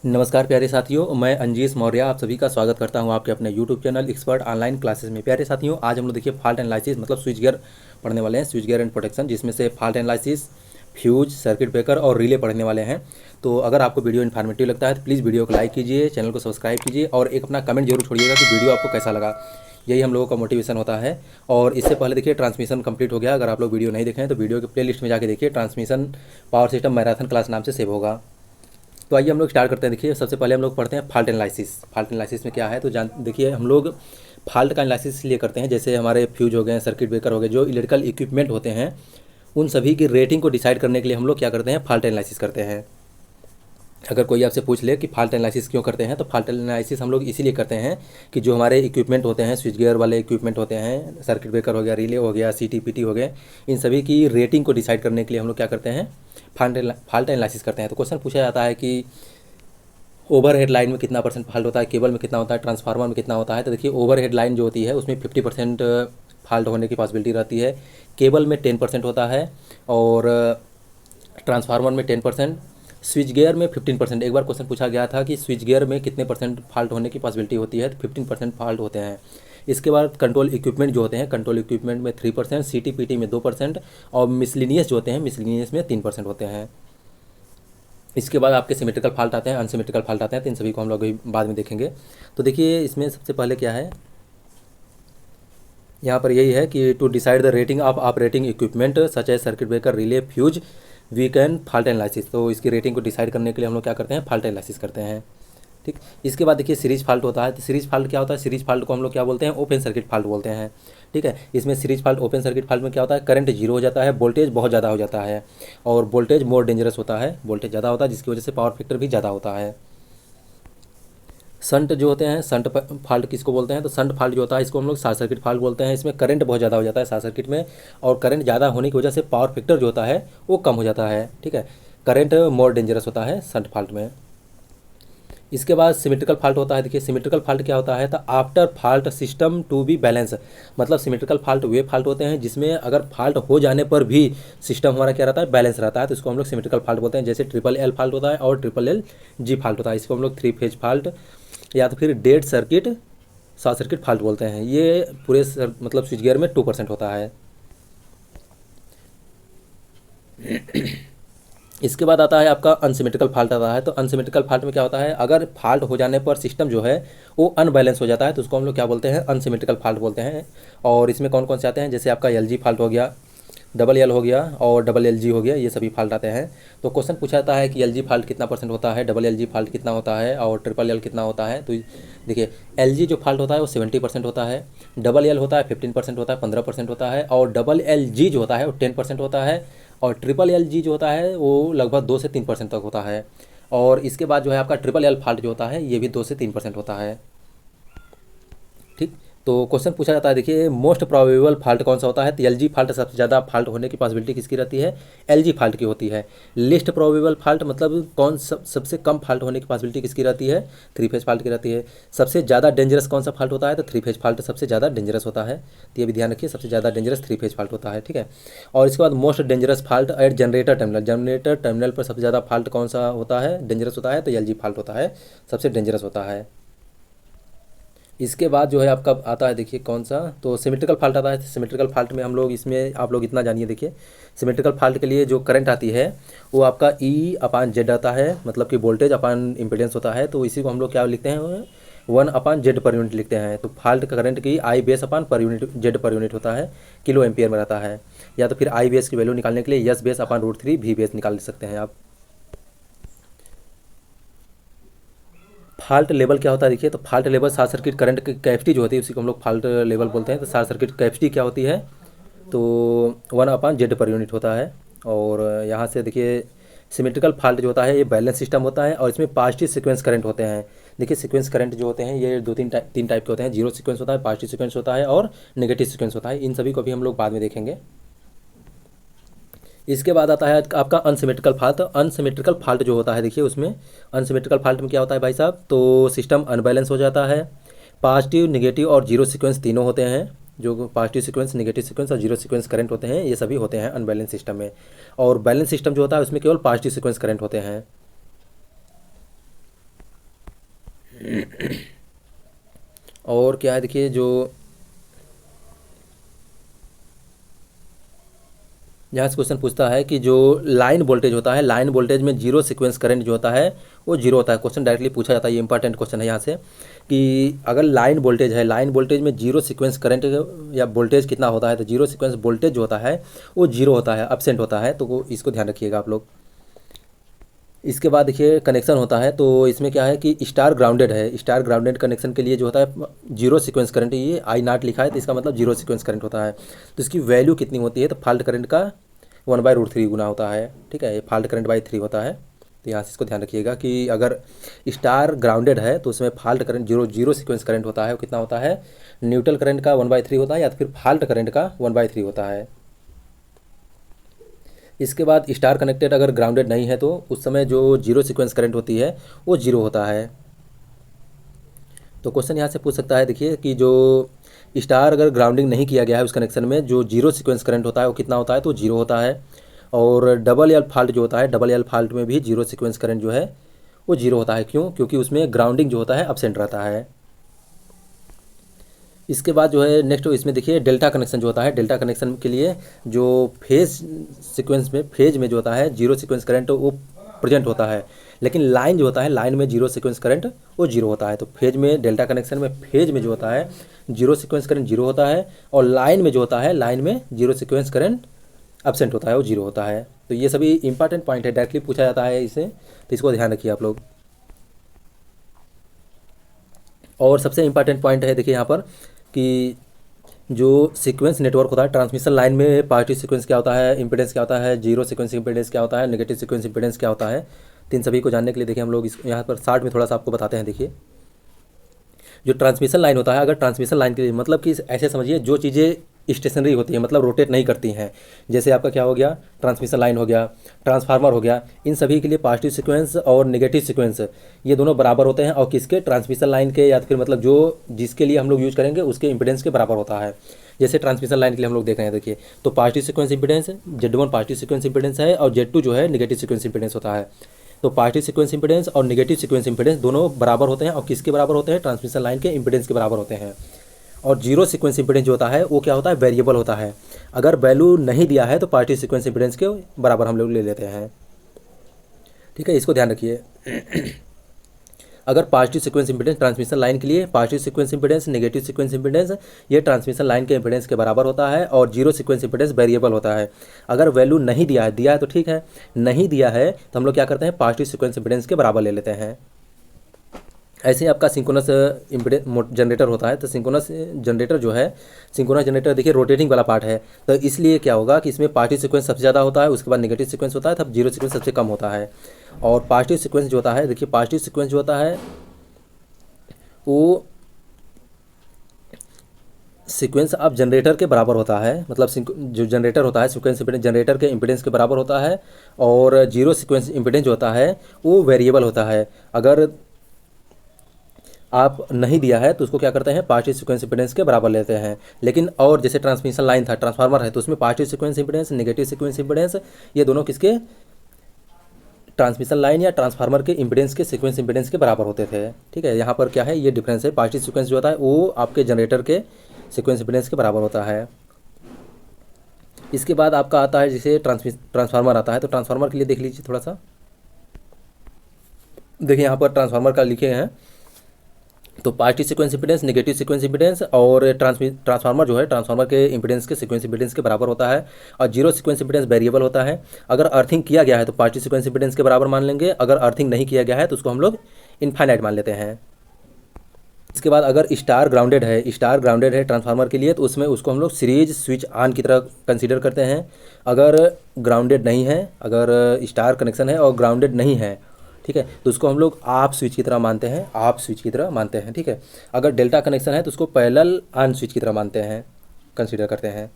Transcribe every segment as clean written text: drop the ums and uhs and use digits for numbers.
नमस्कार प्यारे साथियों, मैं अंजीश मौर्य आप सभी का स्वागत करता हूं आपके अपने YouTube channel expert online classes में। प्यारे साथियों, आज हम लोग देखिए फॉल्ट एनालिसिस मतलब स्विच गियर पढ़ने वाले हैं, स्विच गियर एंड प्रोटेक्शन, जिसमें से fault analysis, fuse, circuit breaker और रिले पढ़ने वाले हैं। तो अगर आपको वीडियो इन्फॉर्मेटिव लगता है तो प्लीज़ वीडियो को लाइक कीजिए, चैनल को सब्सक्राइब कीजिए और एक अपना कमेंट जरूर छोड़िएगा कि वीडियो आपको कैसा लगा। यही हम लोगों का मोटिवेशन होता है। और इससे पहले देखिए ट्रांसमिशन कंप्लीट हो गया। अगर आप लोग वीडियो नहीं देखें तो वीडियो के प्लेलिस्ट में जाके देखिए, transmission power system marathon class नाम से सेव होगा। तो आइए हम लोग स्टार्ट करते हैं। देखिए सबसे पहले हम लोग पढ़ते हैं फॉल्ट एनालिसिस। फॉल्ट एनालिसिस में क्या है तो देखिए हम लोग फॉल्ट का एनालिसिस इसलिए करते हैं, जैसे हमारे फ्यूज हो गए, सर्किट ब्रेकर हो गए, जो इलेक्ट्रिकल इक्विपमेंट होते हैं उन सभी की रेटिंग को डिसाइड करने के लिए हम लोग क्या करते हैं, फॉल्ट एनालिसिस करते हैं। अगर कोई आपसे पूछ ले कि फॉल्ट एनालिसिस क्यों करते हैं, तो फॉल्ट एनालिसिस हम लोग इसीलिए करते हैं कि जो हमारे इक्विपमेंट होते हैं, स्विच गियर वाले इक्विपमेंट होते हैं, सर्किट ब्रेकर हो गया, रिले हो गया, सीटीपीटी हो गए, इन सभी की रेटिंग को डिसाइड करने के लिए हम लोग क्या करते हैं, फॉल्ट एनालिसिस करते हैं। तो क्वेश्चन पूछा जाता है कि ओवरहेड लाइन में कितना परसेंट फॉल्ट होता है, केबल में कितना होता है, ट्रांसफार्मर में कितना होता है। तो देखिए ओवरहेड लाइन जो होती है उसमें 50% फॉल्ट होने की पॉसिबिलिटी रहती है, केबल में 10% होता है और ट्रांसफार्मर में 10%, स्विच गियर में 15%। एक बार क्वेश्चन पूछा गया था कि स्विच गियर में कितने परसेंट फॉल्ट होने की पॉसिबिलिटी होती है, तो 15% फॉल्ट होते हैं। इसके बाद कंट्रोल इक्विपमेंट जो होते हैं, कंट्रोल इक्विपमेंट में 3%, सीटीपीटी में 2% और मिसलिनियस जो होते हैं, मिसलिनियस में 3% होते हैं। इसके बाद आपके सिमेट्रिकल फॉल्ट आते हैं, अनसिमेट्रिकल फॉल्ट आते हैं, तो इन सभी को हम लोग बाद में देखेंगे। तो देखिए इसमें सबसे पहले क्या है, यहाँ पर यही है कि to decide the rating of operating equipment such as circuit breaker, relay, fuse, we can fault analysis. तो इसकी रेटिंग को डिसाइड करने के लिए हम लोग क्या करते हैं, फॉल्ट एनालिसिस करते हैं। ठीक, इसके बाद देखिए सीरीज फॉल्ट होता है। तो सीरीज फॉल्ट क्या होता है, सीरीज फॉल्ट को हम लोग क्या बोलते हैं, ओपन सर्किट फॉल्ट बोलते हैं। ठीक है, इसमें series fault, open circuit fault में क्या होता है, करंट जीरो हो जाता है, वोल्टेज बहुत ज़्यादा हो जाता है और वोल्टेज मोर डेंजरस होता है, वोल्टेज ज़्यादा होता है जिसकी वजह से पावर फैक्टर भी ज़्यादा होता है। संट जो होते हैं, संट फॉल्ट किसको बोलते हैं, तो संट फॉल्ट जो होता है इसको हम लोग शॉर्ट सर्किट फॉल्ट बोलते हैं। इसमें करंट बहुत ज़्यादा हो जाता है शॉर्ट सर्किट में और करंट ज़्यादा होने की वजह से पावर फैक्टर जो होता है वो कम हो जाता है। ठीक है, करंट मोर डेंजरस होता है संट फॉल्ट में। इसके बाद सिमेट्रिकल फॉल्ट होता है। देखिए सिमेट्रिकल फॉल्ट क्या होता है, तो after fault system to be balance, मतलब सिमेट्रिकल फॉल्ट वे फॉल्ट होते हैं जिसमें अगर फॉल्ट हो जाने पर भी सिस्टम हमारा क्या रहता है, बैलेंस रहता है, तो इसको हम लोग सिमेट्रिकल फॉल्ट बोलते हैं। जैसे ट्रिपल एल फॉल्ट होता है और ट्रिपल एल जी फॉल्ट होता है, इसको हम लोग थ्री फेज फॉल्ट या तो फिर dead circuit, short circuit fault बोलते हैं। ये पूरे मतलब स्विच गियर में 2% होता है। इसके बाद आता है आपका अनसिमेट्रिकल फॉल्ट आता है। तो अनसिमेट्रिकल फॉल्ट में क्या होता है, अगर फॉल्ट हो जाने पर सिस्टम जो है वो अनबैलेंस हो जाता है, तो उसको हम लोग क्या बोलते हैं, अनसिमेट्रिकल फॉल्ट बोलते हैं। और इसमें कौन कौन से आते हैं, जैसे आपका एल जी फॉल्ट हो गया, डबल एल हो गया और डबल एल जी हो गया, ये सभी फॉल्ट आते हैं। तो क्वेश्चन पूछा जाता है कि एल जी फॉल्ट कितना परसेंट होता है, डबल एल जी फॉल्ट कितना होता है और ट्रिपल एल कितना होता है। तो देखिए एल जी जो फॉल्ट होता है वो 70% होता है, डबल एल होता है 15% होता है, 15% होता है और डबल एल जी जो होता है वो 10% होता है और ट्रिपल एल जी जो होता है वो लगभग 2 से 3% तक होता है। और इसके बाद जो है आपका ट्रिपल एल फॉल्ट जो होता है ये भी 2 से 3% होता है। ठीक, तो क्वेश्चन पूछा जाता है, देखिए मोस्ट प्रोबेबल फॉल्ट कौन सा होता है, तो एल जी फॉल्ट सबसे ज़्यादा फॉल्ट होने की पॉसिबिलिटी किसकी रहती है, एल जी फॉल्ट की होती है। लिस्ट प्रोबेबल फॉल्ट मतलब सबसे कम फॉल्ट होने की पॉसिबिलिटी किसकी रहती है, थ्री फेज फॉल्ट की रहती है। सबसे ज़्यादा डेंजरस कौन सा फॉल्ट होता है, तो थ्री फेज फॉल्ट सबसे ज़्यादा डेंजरस होता है। तो ये भी ध्यान रखिए, सबसे ज़्यादा डेंजरस थ्री फेज फॉल्ट होता है। ठीक है, और इसके बाद most dangerous fault at generator terminal, generator terminal पर सबसे ज़्यादा फॉल्ट कौन सा होता है, डेंजरस होता है, तो एल जी फॉल्ट होता है, सबसे डेंजरस होता है। इसके बाद जो है आपका आता है, देखिए कौन सा, तो सिमेट्रिकल फॉल्ट आता है। सिमेट्रिकल फॉल्ट में हम लोग, इसमें आप लोग इतना जानिए, देखिए सिमेट्रिकल फॉल्ट के लिए जो करंट आती है वो आपका ई अपान जेड आता है, मतलब कि वोल्टेज अपान इम्पीडेंस होता है। तो इसी को हम लोग क्या लिखते हैं, 1 अपान जेड पर यूनिट लिखते हैं। तो फॉल्ट का करंट की आई base upon per unit Z per unit होता है, किलो एम्पियर में रहता है। या तो फिर आई बेस की वैल्यू निकालने के लिए यस बेस अपान √3 भी बेस निकाल सकते हैं आप। फॉल्ट लेवल क्या होता है, देखिए तो fault level short circuit current की कैपेसिटी जो होती है उसी को हम लोग फॉल्ट लेवल बोलते हैं। तो शॉर्ट सर्किट कैपेसिटी क्या होती है, तो 1 अपान जेड पर यूनिट होता है। और यहाँ से देखिए सिमेट्रिकल फॉल्ट जो होता है ये बैलेंस सिस्टम होता है और इसमें पॉजिटिव सीक्वेंस करंट होते हैं। देखिए सीक्वेंस करंट जो होते हैं ये तीन टाइप के होते हैं, जीरो सीक्वेंस होता है, पॉजिटिव सीक्वेंस होता है और नेगेटिव सीक्वेंस होता है। इन सभी को भी हम लोग बाद में देखेंगे। इसके बाद आता है आपका अनसिमेट्रिकल फॉल्ट। अनसिमेट्रिकल फॉल्ट जो होता है, देखिए उसमें अनसिमेट्रिकल फॉल्ट में क्या होता है भाई साहब, तो सिस्टम अनबैलेंस हो जाता है। पॉजिटिव, नेगेटिव और जीरो सीक्वेंस तीनों होते हैं, जो पॉजिटिव सीक्वेंस, नेगेटिव सीक्वेंस और जीरो सीक्वेंस करंट होते हैं ये सभी होते हैं अनबैलेंस सिस्टम में। और बैलेंस सिस्टम जो होता है उसमें केवल पॉजिटिव सीक्वेंस करंट होते हैं। और क्या है देखिए, जो यहाँ से क्वेश्चन पूछता है कि जो लाइन वोल्टेज होता है, लाइन वोल्टेज में जीरो सीक्वेंस करंट जो होता है वो जीरो होता है। क्वेश्चन डायरेक्टली पूछा जाता है, ये इंपॉर्टेंट क्वेश्चन है यहाँ से, कि अगर लाइन वोल्टेज है, लाइन वोल्टेज में जीरो सीक्वेंस करंट या वोल्टेज कितना होता है, तो जीरो सीक्वेंस वोल्टेज जो होता है वो जीरो होता है, एब्सेंट होता है। तो वो इसको ध्यान रखिएगा आप लोग। इसके बाद देखिए कनेक्शन होता है, तो इसमें क्या है कि स्टार ग्राउंडेड है, स्टार ग्राउंडेड कनेक्शन के लिए जो होता है जीरो सीक्वेंस करंट, ये आई नॉट लिखा है तो इसका मतलब जीरो सीक्वेंस करंट होता है। तो इसकी वैल्यू कितनी होती है, तो फॉल्ट करंट का 1/√3 गुना होता है। ठीक है, ये फॉल्ट करंट बाई 3 होता है। तो यहाँ से इसको ध्यान रखिएगा कि अगर स्टार ग्राउंडेड है तो उसमें fault current zero sequence current होता है, वो कितना होता है, न्यूट्रल करंट का 1/3 होता है, या तो फिर फॉल्ट करंट का 1/3 होता है। इसके बाद स्टार कनेक्टेड अगर ग्राउंडेड नहीं है तो उस समय जो जीरो सीक्वेंस करंट होती है वो जीरो होता है। तो क्वेश्चन यहाँ से पूछ सकता है देखिए कि जो स्टार अगर ग्राउंडिंग नहीं किया गया है उस कनेक्शन में जो जीरो सीक्वेंस करंट होता है वो कितना होता है, तो जीरो होता है। और डबल एल फॉल्ट जो होता है, डबल एल फॉल्ट में भी जीरो सीक्वेंस करंट जो है वो जीरो होता है। क्यों? क्योंकि उसमें ग्राउंडिंग जो होता है एब्सेंट रहता है। इसके बाद जो है नेक्स्ट इसमें देखिए डेल्टा कनेक्शन जो होता है, डेल्टा कनेक्शन के लिए जो फेज सीक्वेंस में, फेज में जो होता है जीरो सीक्वेंस करंट वो प्रेजेंट होता है, लेकिन लाइन जो होता है, लाइन में जीरो सीक्वेंस करंट वो जीरो होता है। तो फेज में, डेल्टा कनेक्शन में फेज में जो होता है जीरो सीक्वेंस करंट जीरो होता है, और लाइन में जो होता है, लाइन में जीरो सीक्वेंस करंट एब्सेंट होता है, वो जीरो होता है। तो ये सभी इंपॉर्टेंट पॉइंट है, डायरेक्टली पूछा जाता है इसे, तो इसको ध्यान रखिए आप लोग। और सबसे इंपॉर्टेंट पॉइंट है देखिए यहाँ पर कि जो सीक्वेंस नेटवर्क होता है, ट्रांसमिशन लाइन में पॉजिटिव सीक्वेंस क्या होता है, इंपेडेंस क्या होता है, जीरो सीक्वेंस इंपेडेंस क्या होता है, नेगेटिव सीक्वेंस इंपेडेंस क्या होता है, तो इन सभी को जानने के लिए देखिए हम लोग इस यहाँ पर शार्ट में थोड़ा सा आपको बताते हैं। देखिए जो ट्रांसमिशन लाइन होता है, अगर ट्रांसमिशन लाइन के लिए मतलब कि ऐसे समझिए जो चीज़ें स्टेशनरी होती है, मतलब रोटेट नहीं करती हैं, जैसे आपका क्या हो गया, ट्रांसमिशन लाइन हो गया, ट्रांसफार्मर हो गया, इन सभी के लिए पॉजिटिव सीक्वेंस और नेगेटिव सीक्वेंस ये दोनों बराबर होते हैं, और किसके, ट्रांसमिशन लाइन के, या फिर मतलब जो जिसके लिए हम लोग यूज़ करेंगे उसके इंपेडेंस के बराबर होता है। जैसे ट्रांसमिशन लाइन के लिए हम लोग देख रहे हैं, देखिए तो positive sequence impedance Z1 positive sequence impedance है, और Z2 जो है नेगेटिव सीक्वेंस इंपेडेंस होता है। तो पॉजिटिव सीक्वेंस इंपेडेंस और नेगेटिव सीक्वेंस इंपेडेंस दोनों बराबर होते हैं, और किसके बराबर होते हैं, ट्रांसमिशन लाइन के इंपेडेंस के बराबर होते हैं। और जीरो सीक्वेंस इंपेडेंस जो होता है वो क्या होता है, वेरिएबल होता है। अगर वैल्यू नहीं दिया है तो पॉजिटिव सीक्वेंस इंपेडेंस के बराबर हम लोग ले लेते हैं। ठीक है, इसको ध्यान रखिए। अगर positive sequence impedance transmission line के लिए, positive sequence impedance, negative sequence impedance ये ट्रांसमिशन लाइन के इंपेडेंस के बराबर होता है, और जीरो सीक्वेंस इंपेडेंस वेरिएबल होता है। अगर वैल्यू नहीं दिया है तो ठीक है, नहीं दिया है तो हम लोग क्या करते हैं, पॉजिटिव सीक्वेंस इंपेडेंस के बराबर ले लेते हैं। ऐसे ही आपका सिंक्रोनस इम्पीडेंस जनरेटर होता है, तो सिंक्रोनस जनरेटर जो है, सिंक्रोनस जनरेटर देखिए रोटेटिंग वाला पार्ट है, तो इसलिए क्या होगा कि इसमें पॉजिटिव सीक्वेंस सबसे ज़्यादा होता है, उसके बाद नेगेटिव सीक्वेंस होता है, तब जीरो सीक्वेंस सबसे कम होता है। और पॉजिटिव सीक्वेंस जो होता है, देखिए पॉजिटिव सीक्वेंस जो होता है वो सीक्वेंस अब जनरेटर के बराबर होता है, मतलब जो जनरेटर होता है सीक्वेंस इंपेडेंस जनरेटर के इंपेडेंस के बराबर होता है, और जीरो सीक्वेंस इंपेडेंस जो होता है वो वेरिएबल होता है। अगर आप नहीं दिया है तो उसको क्या करते हैं, पॉजिटिव सीक्वेंस इंपेडेंस के बराबर लेते हैं। लेकिन और जैसे ट्रांसमिशन लाइन था, ट्रांसफार्मर है, तो उसमें positive sequence impedance, negative sequence impedance ये दोनों किसके, ट्रांसमिशन लाइन या ट्रांसफार्मर के इंपेडेंस के सीक्वेंस इंपेडेंस के बराबर होते थे। ठीक है, यहाँ पर क्या है, ये डिफरेंस है। पॉजिटिव सीक्वेंस जो होता है वो आपके जनरेटर के सीक्वेंस इंपेडेंस के बराबर होता है। इसके बाद आपका आता है जैसे ट्रांसफार्मर आता है, तो ट्रांसफार्मर के लिए देख लीजिए थोड़ा सा। देखिए यहाँ पर ट्रांसफार्मर का लिखे हैं, तो positive sequence impedance, negative sequence impedance, और ट्रांसफार्मर जो है ट्रांसफार्मर के इंपेडेंस के सीक्वेंस इंपेडेंस के बराबर होता है, और जीरो सीक्वेंस इंपेडेंस वेरिएबल होता है। अगर अर्थिंग किया गया है तो पॉजिटिव सीक्वेंस इंपेडेंस के बराबर मान लेंगे, अगर अर्थिंग नहीं किया गया है तो उसको हम लोग इनफाइनाइट मान लेते हैं। इसके बाद अगर स्टार ग्राउंडेड है, स्टार ग्राउंडेड है ट्रांसफार्मर के लिए, तो उसमें उसको हम लोग सीरीज स्विच ऑन की तरह कंसीडर करते हैं। अगर ग्राउंडेड नहीं है, अगर स्टार कनेक्शन है और ग्राउंडेड नहीं है, ठीक है, तो उसको हम लोग ऑफ स्विच की तरह मानते हैं, ऑफ स्विच की तरह मानते हैं। ठीक है, अगर डेल्टा कनेक्शन है तो उसको पैरेलल ऑन स्विच की तरह मानते हैं, कंसीडर करते हैं।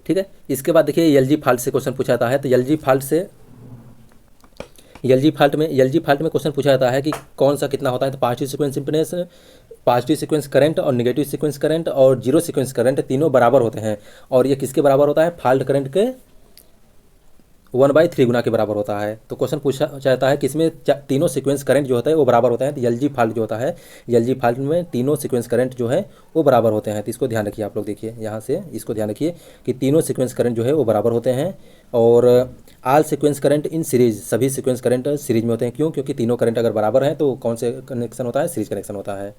ठीक है, इसके बाद देखिए एलजी फॉल्ट से क्वेश्चन पूछा जाता है, तो एलजी फॉल्ट में क्वेश्चन पूछा जाता है कि कौन सा कितना होता है, तो positive sequence impedance, positive sequence current और नेगेटिव सीक्वेंस करंट और जीरो सीक्वेंस करंट तीनों बराबर होते हैं, और ये किसके बराबर होता है, फॉल्ट करंट के 1/3 गुना के बराबर होता है। तो क्वेश्चन पूछा जाता है कि इसमें तीनों सीक्वेंस करंट जो होता है वो बराबर होते हैं। तो एलजी फॉल्ट जो होता है, एलजी फॉल्ट में तीनों सीक्वेंस करंट जो है वो बराबर होते हैं। तो इसको ध्यान रखिए आप लोग, देखिए यहाँ से इसको ध्यान रखिए कि तीनों सीक्वेंस करंट जो है वो बराबर होते हैं। और आल सीक्वेंस करंट इन सीरीज, सभी सीक्वेंस करंट सीरीज में होते हैं। क्यों? क्योंकि तीनों करंट अगर बराबर हैं तो कौन से कनेक्शन होता है? सीरीज कनेक्शन होता है।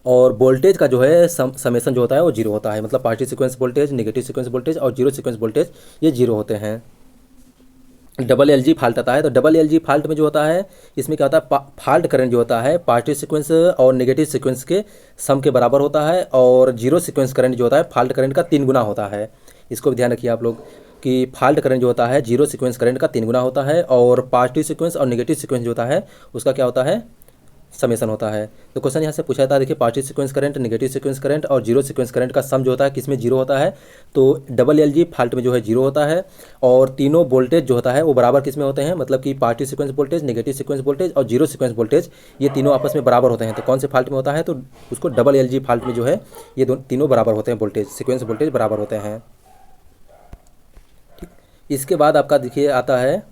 और वोल्टेज का जो है समेशन जो होता है वो जीरो होता है। मतलब positive sequence voltage, negative sequence voltage और जीरो सीक्वेंस वोल्टेज ये जीरो होते हैं। डबल एलजी फॉल्ट आता है। तो डबल एलजी फॉल्ट में जो होता है, इसमें क्या होता है, फॉल्ट करंट जो होता है पॉजिटिव सीक्वेंस और नेगेटिव सीक्वेंस के सम के बराबर होता है। और जीरो सीक्वेंस करंट जो होता है फॉल्ट करंट का 3 गुना होता है। इसको भी ध्यान रखिए आप लोग कि फॉल्ट करंट जो होता है जीरो सीक्वेंस करंट का 3 गुना होता है। और पॉजिटिव सीक्वेंस और नेगेटिव सीक्वेंस जो होता है उसका क्या होता है? समेशन होता है। तो क्वेश्चन यहाँ से पूछा जाता है, देखिए positive sequence current, negative sequence current और जीरो सीक्वेंस करंट का सम जो होता है किसमें जीरो होता है? तो डबल एलजी फॉल्ट में जो है जीरो होता है। और तीनों वोल्टेज जो होता है वो बराबर किसमें होते हैं? मतलब कि positive sequence voltage, negative sequence voltage और जीरो सीक्वेंस वोल्टेज ये तीनों आपस में बराबर होते हैं। तो कौन से फॉल्ट में होता है? तो उसको डबल एलजी फॉल्ट में जो है ये तीनों बराबर होते हैं, वोल्टेज सीक्वेंस वोल्टेज बराबर होते हैं। ठीक, इसके बाद आपका देखिए आता है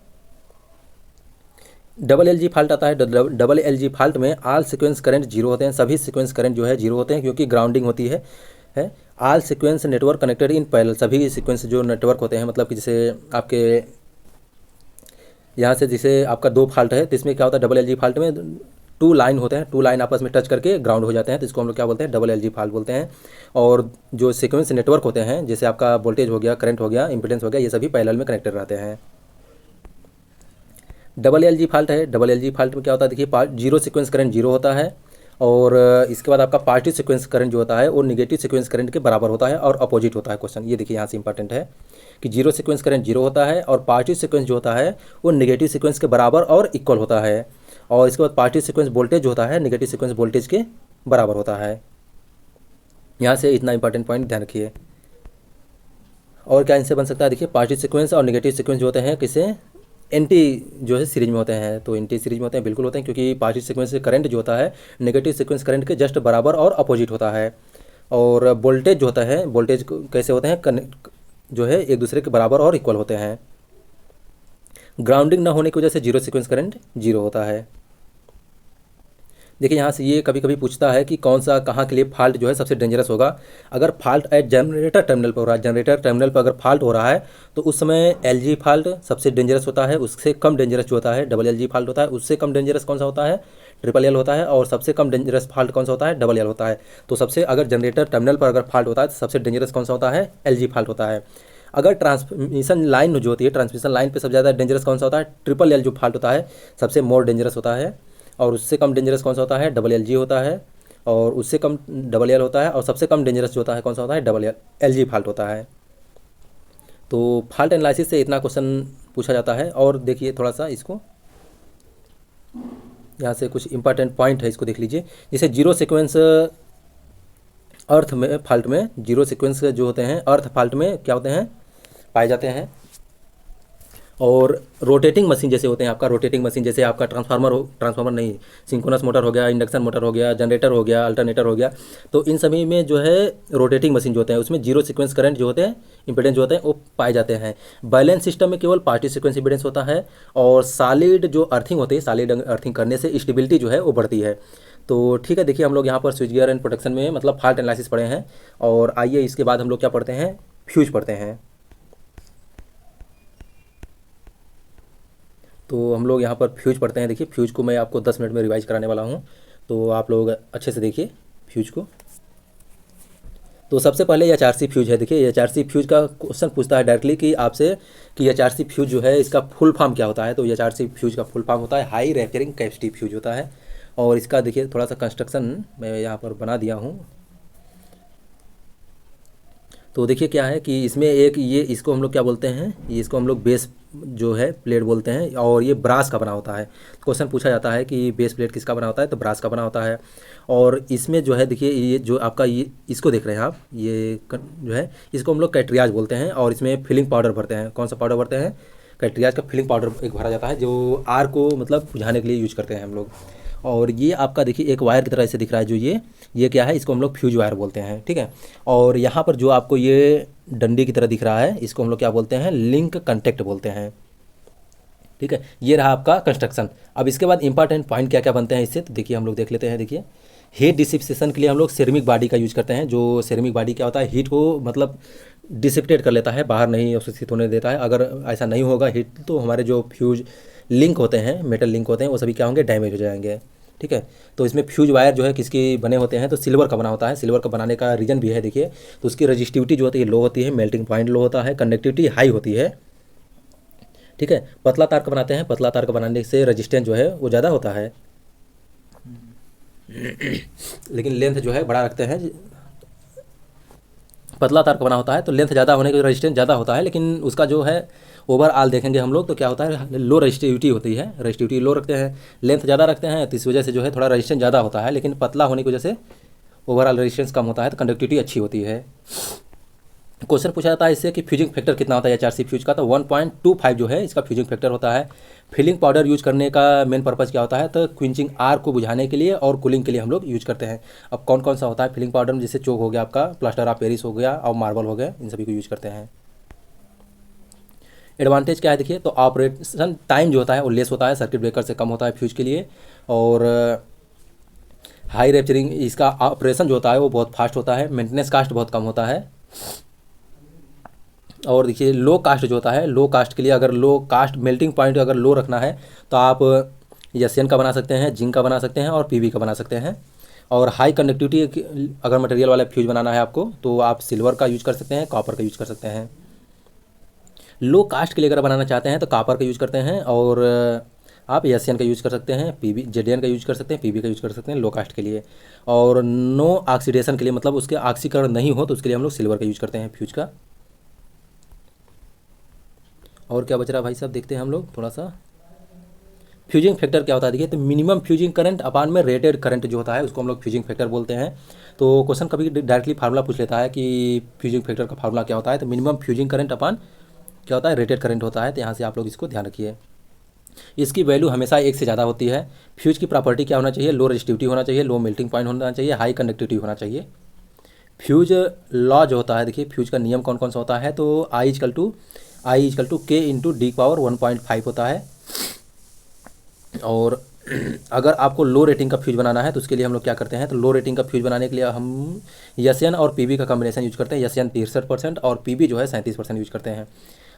डबल एलजी फॉल्ट आता है। डबल एलजी फॉल्ट में आल सीक्वेंस करंट जीरो होते हैं, सभी सीक्वेंस करंट जो है जीरो होते हैं क्योंकि ग्राउंडिंग होती है। All sequence network connected in parallel, सभी सीक्वेंस जो नेटवर्क होते हैं, मतलब कि जैसे आपके यहाँ से जैसे आपका 2 फॉल्ट है तो इसमें क्या होता है? डबल एलजी फॉल्ट में 2 लाइन होते हैं, 2 लाइन आपस में टच करके ग्राउंड हो जाते हैं। तो इसको हम लोग क्या बोलते हैं? डबल एलजी फॉल्ट बोलते हैं। और जो सीक्वेंस नेटवर्क होते हैं, जैसे आपका वोल्टेज हो गया, करंट हो गया, इंपीडेंस हो गया, ये सभी पैरेलल में कनेक्टेड रहते हैं। डबल एलजी फॉल्ट है। डबल एलजी फॉल्ट में क्या होता है? देखिए जीरो सीक्वेंस करंट जीरो होता है। और इसके बाद आपका पॉजिटिव सीक्वेंस करंट जो होता है वो नेगेटिव सीक्वेंस करंट के बराबर होता है और अपोजिट होता है। क्वेश्चन ये देखिए यहाँ से इंपॉर्टेंट है कि जीरो सीक्वेंस करंट जीरो होता है और पॉजिटिव सीक्वेंस जो होता है वो नेगेटिव सीक्वेंस के बराबर और इक्वल होता है। और इसके बाद पॉजिटिव सीक्वेंस वोल्टेज जो होता है नेगेटिव सीक्वेंस वोल्टेज के बराबर होता है। यहाँ से इतना इंपॉर्टेंट पॉइंट ध्यान रखिए। और क्या इनसे बन सकता है? देखिए पॉजिटिव सीक्वेंस और नेगेटिव सीक्वेंस जो होते हैं किसे एंटी जो है सीरीज में होते हैं। तो एंटी सीरीज में होते हैं, बिल्कुल होते हैं, क्योंकि पॉजिटिव सीक्वेंस से करंट जो होता है नेगेटिव सीक्वेंस करंट के जस्ट बराबर और अपोजिट होता है। और वोल्टेज जो होता है, वोल्टेज कैसे होते हैं? जो है एक दूसरे के बराबर और इक्वल होते हैं। ग्राउंडिंग ना होने की वजह से जीरो सीक्वेंस करंट जीरो होता है। देखिए यहाँ से ये कभी कभी पूछता है कि कौन सा कहाँ के लिए फॉल्ट जो है सबसे डेंजरस होगा। अगर फॉल्ट एट जनरेटर टर्मिनल पर हो रहा है, जनरेटर टर्मिनल पर अगर फॉल्ट हो रहा है तो उस समय एलजी फॉल्ट सबसे डेंजरस होता है। उससे कम डेंजरस जो होता है डबल एलजी फॉल्ट होता है। उससे कम डेंजरस कौन सा होता है? ट्रिपल एल होता है। और सबसे कम डेंजरस फॉल्ट कौन सा होता है? डबल एल होता है। तो सबसे अगर जनरेटर टर्मिनल पर अगर फॉल्ट होता है तो सबसे डेंजरस कौन सा होता है? एलजी फॉल्ट होता है। अगर ट्रांसमिशन लाइन जो होती है, ट्रांसमिशन लाइन पे सबसे ज़्यादा डेंजरस कौन सा होता है? ट्रिपल एल जो फॉल्ट होता है सबसे मोर डेंजरस होता है। और उससे कम डेंजरस कौन सा होता है? डबल एल जी होता है। और उससे कम डबल एल होता है। और सबसे कम डेंजरस जो होता है कौन सा होता है? डबल एल जी फॉल्ट होता है। तो फॉल्ट एनालिसिस से इतना क्वेश्चन पूछा जाता है। और देखिए थोड़ा सा इसको, यहाँ से कुछ इंपॉर्टेंट पॉइंट है, इसको देख लीजिए। जैसे जीरो सीक्वेंस अर्थ में फॉल्ट में, जीरो सीक्वेंस जो होते हैं अर्थ फॉल्ट में क्या होते हैं? पाए जाते हैं। और रोटेटिंग मशीन जैसे होते हैं, आपका रोटेटिंग मशीन जैसे आपका ट्रांसफार्मर नहीं, सिंक्रोनस मोटर हो गया, इंडक्शन मोटर हो गया, जनरेटर हो गया, अल्टरनेटर हो गया। तो इन सभी में जो है रोटेटिंग मशीन जो होते हैं उसमें जीरो सीक्वेंस करंट जो होते हैं, इंपीडेंस जो होते हैं वो पाए जाते हैं। बैलेंस सिस्टम में केवल पॉजिटिव सीक्वेंस इंपीडेंस होता है। और सॉलिड जो अर्थिंग होती है, सॉलिड अर्थिंग करने से स्टेबिलिटी जो है वो बढ़ती है। तो ठीक है, देखिए हम लोग यहाँ पर स्विच गियर एंड प्रोटेक्शन में मतलब फॉल्ट एनालिसिस पढ़े हैं। और आइए इसके बाद हम लोग क्या पढ़ते हैं? फ्यूज पढ़ते हैं। तो हम लोग यहाँ पर फ्यूज पढ़ते हैं। देखिए फ्यूज को मैं आपको 10 मिनट में रिवाइज कराने वाला हूँ, तो आप लोग अच्छे से देखिए फ्यूज को। तो सबसे पहले एचआरसी फ्यूज है। देखिए एचआरसी फ्यूज का क्वेश्चन पूछता है डायरेक्टली कि आपसे कि एचआरसी फ्यूज जो है इसका फुल फॉर्म क्या होता है। तो एचआरसी फ्यूज का फुल फॉर्म होता है हाई रैपियरिंग कैपेसिटी फ्यूज होता है। और इसका देखिए थोड़ा सा कंस्ट्रक्शन मैं यहाँ पर बना दिया हूँ। तो देखिए क्या है कि इसमें एक ये इसको हम लोग क्या बोलते हैं? ये इसको हम लोग बेस जो है प्लेट बोलते हैं। और ये ब्रास का बना होता है। क्वेश्चन पूछा जाता है कि बेस प्लेट किसका बना होता है? तो ब्रास का बना होता है। और इसमें जो है देखिए ये जो आपका ये इसको देख रहे हैं आप, ये जो है इसको हम लोग कैट्रियाज बोलते हैं। और इसमें फिलिंग पाउडर भरते हैं। कौन सा पाउडर भरते हैं? कैट्रियाज का फिलिंग पाउडर एक भरा जाता है जो आर को मतलब बुझाने के लिए यूज करते हैं हम लोग। और ये आपका देखिए एक वायर की तरह से दिख रहा है, जो ये क्या है, इसको हम लोग फ्यूज वायर बोलते हैं, ठीक है। और यहाँ पर जो आपको ये डंडी की तरह दिख रहा है, इसको हम लोग क्या बोलते हैं, लिंक कंटेक्ट बोलते हैं, ठीक है। ये रहा आपका कंस्ट्रक्शन। अब इसके बाद इंपॉर्टेंट पॉइंट क्या क्या बनते हैं इससे, तो देखिए हम लोग देख लेते हैं। देखिए हीट डिसिपेशन के लिए हम लोग सेरेमिक बॉडी का यूज करते हैं। जो सेरेमिक बॉडी क्या होता है, हीट को मतलब डिसिपेट कर लेता है, बाहर नहीं अवशोषित होने देता है। अगर ऐसा नहीं होगा हीट, तो हमारे जो फ्यूज लिंक होते हैं, मेटल लिंक होते हैं, वो सभी क्या होंगे, डैमेज हो जाएंगे, ठीक है। तो इसमें फ्यूज वायर जो है किसके बने होते हैं, तो सिल्वर का बना होता है। सिल्वर का बनाने का रीज़न भी है, देखिए तो उसकी रजिस्टिविटी जो होती है लो होती है, मेल्टिंग पॉइंट लो होता है, कंडक्टिविटी हाई होती है, ठीक है। पतला तार का बनाते हैं, पतला तार का बनाने से रजिस्टेंस जो है वो ज़्यादा होता है, लेकिन लेंथ जो है बड़ा रखते हैं। पतला तार का बना होता है तो लेंथ ज़्यादा होने के रजिस्टेंस ज़्यादा होता है, लेकिन उसका जो है ओवरऑल देखेंगे हम लोग तो क्या होता है, लो रजिस्टिविटी होती है, रजिस्टिविटी लो रखते हैं, लेंथ ज़्यादा रखते हैं, तो इस वजह से जो है थोड़ा रजिस्टेंस ज़्यादा होता है, लेकिन पतला होने की वजह से ओवरऑल रजिस्टेंस कम होता है, तो कंडक्टिविटी अच्छी होती है। क्वेश्चन पूछा जाता है इससे कि फ्यूजिंग फैक्टर कितना होता है HRC फ्यूज का, तो 1.25 जो है इसका फ्यूजिंग फैक्टर होता है। फिलिंग पाउडर यूज करने का मेन पर्पज़ क्या होता है, तो क्विंचिंग आर को बुझाने के लिए और कूलिंग के लिए हम लोग यूज करते हैं। अब कौन कौन सा होता है फिलिंग पाउडर में, जैसे चोक हो गया आपका, प्लास्टर ऑफ पेरिस हो गया और मार्बल हो गया, इन सभी को यूज करते हैं। एडवांटेज क्या है देखिए, तो ऑपरेशन टाइम जो होता है वो लेस होता है, सर्किट ब्रेकर से कम होता है फ्यूज के लिए। और हाई रेपचरिंग, इसका ऑपरेशन जो होता है वो बहुत फास्ट होता है, मेंटेनेंस कास्ट बहुत कम होता है। और देखिए लो कास्ट जो होता है, लो कास्ट के लिए अगर लो कास्ट मेल्टिंग पॉइंट अगर लो रखना है तो आप एशियन का बना सकते हैं, जिंक का बना सकते हैं और पीवी का बना सकते हैं। और हाई कंडक्टिविटी अगर मटेरियल वाला फ्यूज बनाना है आपको, तो आप सिल्वर का यूज कर सकते हैं, कॉपर का यूज कर सकते हैं। लो कास्ट के लिए अगर बनाना चाहते हैं तो कॉपर का यूज करते हैं, और आप एशियन का यूज कर सकते हैं, पीवी जेडीएन का यूज कर सकते हैं, पीवी का यूज कर सकते हैं लो कास्ट के लिए। और नो ऑक्सीडेशन के लिए, मतलब उसके ऑक्सीकरण नहीं हो, तो उसके लिए हम लोग सिल्वर का यूज करते हैं फ्यूज का। और क्या बच रहा है भाई साहब, देखते हैं हम लोग थोड़ा सा। फ्यूजिंग फैक्टर क्या होता है देखिए, तो मिनिमम फ्यूजिंग करंट अपान में रेटेड करंट जो होता है उसको हम लोग फ्यूजिंग फैक्टर बोलते हैं। तो क्वेश्चन कभी डायरेक्टली फार्मूला पूछ लेता है कि फ्यूजिंग फैक्टर का फार्मूला क्या होता है, तो मिनिमम फ्यूजिंग करंट अपान क्या होता है, रेटेड करंट होता है। तो यहाँ से आप लोग इसको ध्यान रखिए। इसकी वैल्यू हमेशा एक से ज़्यादा होती है। फ्यूज की प्रॉपर्टी क्या होना चाहिए, लो रेजिस्टिविटी होना चाहिए, लो मेल्टिंग पॉइंट होना चाहिए, हाई कंडक्टिविटी होना चाहिए। फ्यूज लॉ जो होता है देखिए, फ्यूज का नियम कौन कौन सा होता है, तो I = K × D⁻1.5 होता है। और अगर आपको लो रेटिंग का फ्यूज बनाना है तो उसके लिए हम लोग क्या करते हैं, तो लो रेटिंग का फ्यूज बनाने के लिए हम एशियन और पीवी का कॉम्बिनेशन यूज करते हैं। एशियन 63% और पीवी जो है 37% यूज करते हैं।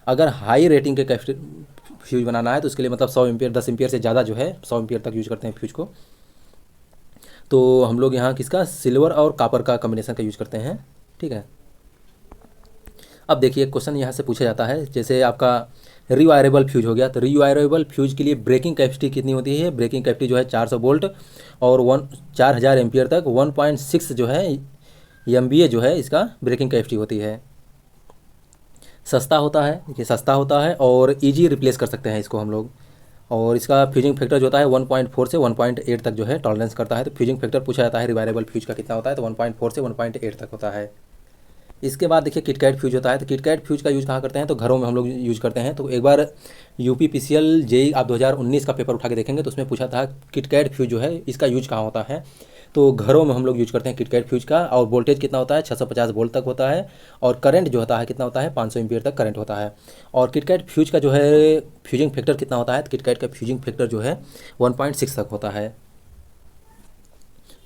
अगर हाई रेटिंग के फ्यूज बनाना है तो उसके लिए मतलब 100 एम्पियर 10 एम्पियर से ज़्यादा जो है 100 एम्पियर तक यूज करते हैं फ्यूज को। तो हम लोग यहाँ किसका, सिल्वर और कॉपर का कॉम्बिनेशन का यूज करते हैं, ठीक है। अब देखिए क्वेश्चन यहाँ से पूछा जाता है, जैसे आपका रीवायरेबल फ्यूज हो गया, तो रीवायरेबल फ्यूज के लिए ब्रेकिंग कैपेसिटी कितनी होती है, ब्रेकिंग कैपेसिटी जो है 400 वोल्ट और 4000 एम्पियर तक 1.6 जो है MVA जो है इसका ब्रेकिंग कैपेसिटी होती है। सस्ता होता है, ये सस्ता होता है और इजी रिप्लेस कर सकते हैं इसको हम लोग। और इसका फ्यूजिंग फैक्टर जो होता है 1.4 से 1.8 तक जो है टॉलरेंस करता है। तो फ्यूजिंग फैक्टर पूछा जाता है रिवायरेबल फ्यूज का कितना होता है, तो 1.4 से 1.8 तक होता है। इसके बाद देखिए किटकैट फ्यूज होता है, तो किटकैट फ्यूज का यूज़ कहाँ करते हैं, तो घरों में हम लोग यूज़ करते हैं। तो एक बार UPPCL JEE आप 2019 का पेपर उठा के देखेंगे तो उसमें पूछा था किटकैट फ्यूज जो है इसका यूज कहाँ होता है, तो घरों में हम लोग यूज करते हैं किटकैट फ्यूज का। और वोल्टेज कितना होता है, 650 वोल्ट तक होता है। और करंट जो होता है कितना होता है, 500 एम्पियर तक करंट होता है। और किटकैट फ्यूज का जो है फ्यूजिंग फैक्टर कितना होता है, तो किटकैट का फ्यूजिंग फैक्टर जो है 1.6 तक होता है।